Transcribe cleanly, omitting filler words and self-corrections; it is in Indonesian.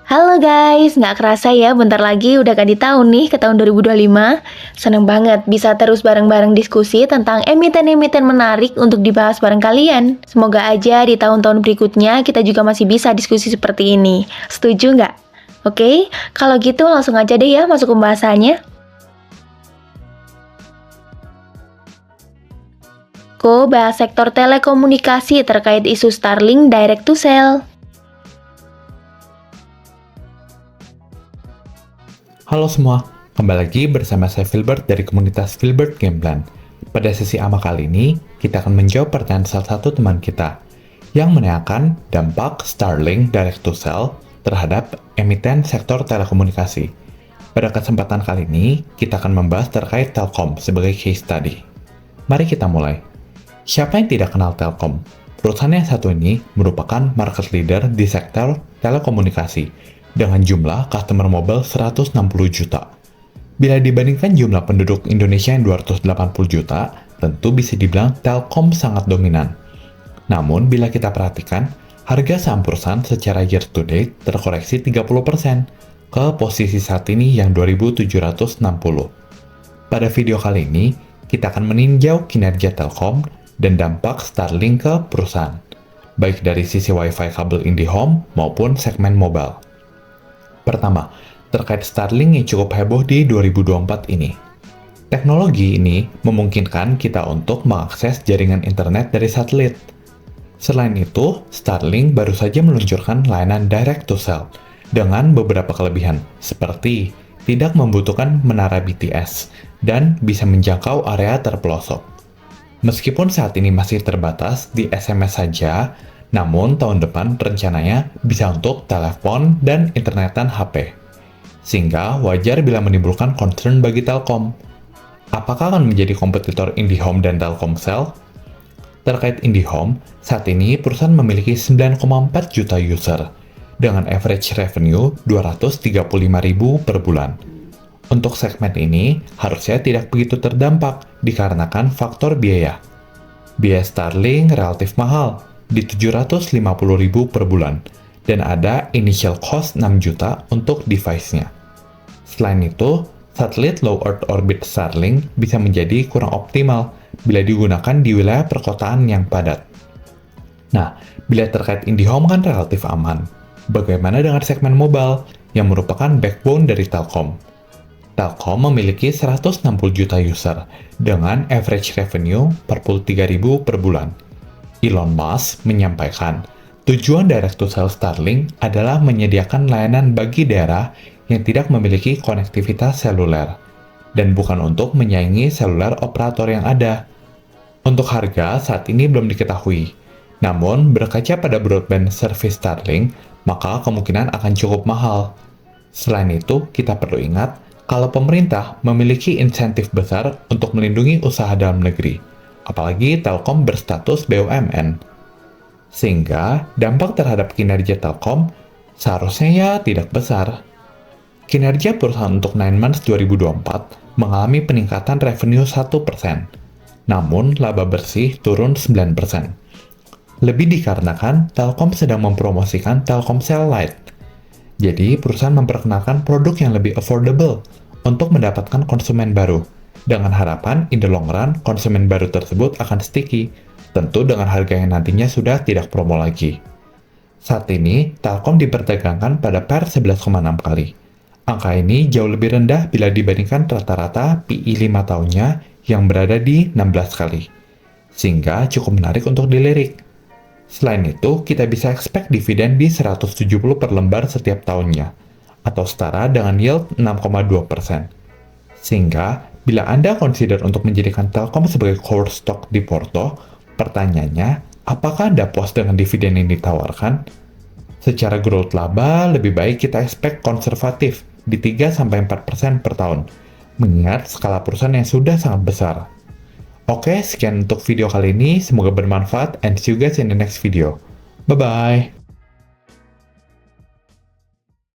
Halo guys, nggak kerasa ya bentar lagi udah ganti tahun nih ke tahun 2025. Seneng banget bisa terus bareng-bareng diskusi tentang emiten-emiten menarik untuk dibahas bareng kalian. Semoga aja di tahun-tahun berikutnya kita juga masih bisa diskusi seperti ini. Setuju nggak? Oke, kalau gitu langsung aja deh ya masuk pembahasannya. Bahas sektor telekomunikasi terkait isu Starlink Direct to Cell. Halo semua, kembali lagi bersama saya Filbert dari komunitas Filbert Gameplan. Pada sesi AMA kali ini, kita akan menjawab pertanyaan salah satu teman kita yang menanyakan dampak Starlink Direct to Cell terhadap emiten sektor telekomunikasi. Pada kesempatan kali ini, kita akan membahas terkait Telkom sebagai case study. Mari kita mulai. Siapa yang tidak kenal Telkom? Perusahaan yang satu ini merupakan market leader di sektor telekomunikasi dengan jumlah customer mobile 160 juta. Bila dibandingkan jumlah penduduk Indonesia yang 280 juta, tentu bisa dibilang Telkom sangat dominan. Namun, bila kita perhatikan, harga saham perusahaan secara year to date terkoreksi 30% ke posisi saat ini yang 2.760. Pada video kali ini, kita akan meninjau kinerja Telkom dan dampak Starlink ke perusahaan, baik dari sisi Wi-Fi kabel IndiHome maupun segmen mobile. Pertama, terkait Starlink yang cukup heboh di 2024 ini. Teknologi ini memungkinkan kita untuk mengakses jaringan internet dari satelit. Selain itu, Starlink baru saja meluncurkan layanan Direct to Cell dengan beberapa kelebihan, seperti tidak membutuhkan menara BTS dan bisa menjangkau area terpelosok. Meskipun saat ini masih terbatas di SMS saja, namun tahun depan rencananya bisa untuk telepon dan internetan HP. Sehingga wajar bila menimbulkan concern bagi Telkom. Apakah akan menjadi kompetitor IndiHome dan Telkomsel? Terkait IndiHome, saat ini perusahaan memiliki 9,4 juta user dengan average revenue 235.000 per bulan. Untuk segmen ini, harusnya tidak begitu terdampak dikarenakan faktor biaya. Biaya Starlink relatif mahal, di 750.000 per bulan, dan ada initial cost 6 juta untuk device-nya. Selain itu, satelit low Earth orbit Starlink bisa menjadi kurang optimal bila digunakan di wilayah perkotaan yang padat. Nah, bila terkait IndiHome kan relatif aman. Bagaimana dengan segmen mobile yang merupakan backbone dari Telkom? Telkom memiliki 160 juta user dengan average revenue 43.000 per bulan. Elon Musk menyampaikan, tujuan Direct to Cell Starlink adalah menyediakan layanan bagi daerah yang tidak memiliki konektivitas seluler, dan bukan untuk menyaingi seluler operator yang ada. Untuk harga saat ini belum diketahui, namun berkaca pada broadband service Starlink, maka kemungkinan akan cukup mahal. Selain itu, kita perlu ingat kalau pemerintah memiliki insentif besar untuk melindungi usaha dalam negeri, apalagi Telkom berstatus BUMN. Sehingga dampak terhadap kinerja Telkom seharusnya ya tidak besar. Kinerja perusahaan untuk 9 months 2024 mengalami peningkatan revenue 1%, namun laba bersih turun 9%. Lebih dikarenakan Telkom sedang mempromosikan Telkomsel Lite. Jadi perusahaan memperkenalkan produk yang lebih affordable untuk mendapatkan konsumen baru, dengan harapan in the long run konsumen baru tersebut akan sticky, tentu dengan harga yang nantinya sudah tidak promo lagi. Saat ini, Telkom diperdagangkan pada PER 11,6 kali. Angka ini jauh lebih rendah bila dibandingkan rata-rata PI 5 tahunnya yang berada di 16 kali. Sehingga cukup menarik untuk dilirik. Selain itu, kita bisa expect dividen di 170 per lembar setiap tahunnya, atau setara dengan yield 6,2%. Sehingga, bila Anda consider untuk menjadikan Telkom sebagai core stock di Porto, pertanyaannya, apakah Anda puas dengan dividen yang ditawarkan? Secara growth laba, lebih baik kita expect konservatif di 3-4% per tahun, mengingat skala perusahaan yang sudah sangat besar. Oke, sekian untuk video kali ini. Semoga bermanfaat and see you guys in the next video. Bye-bye!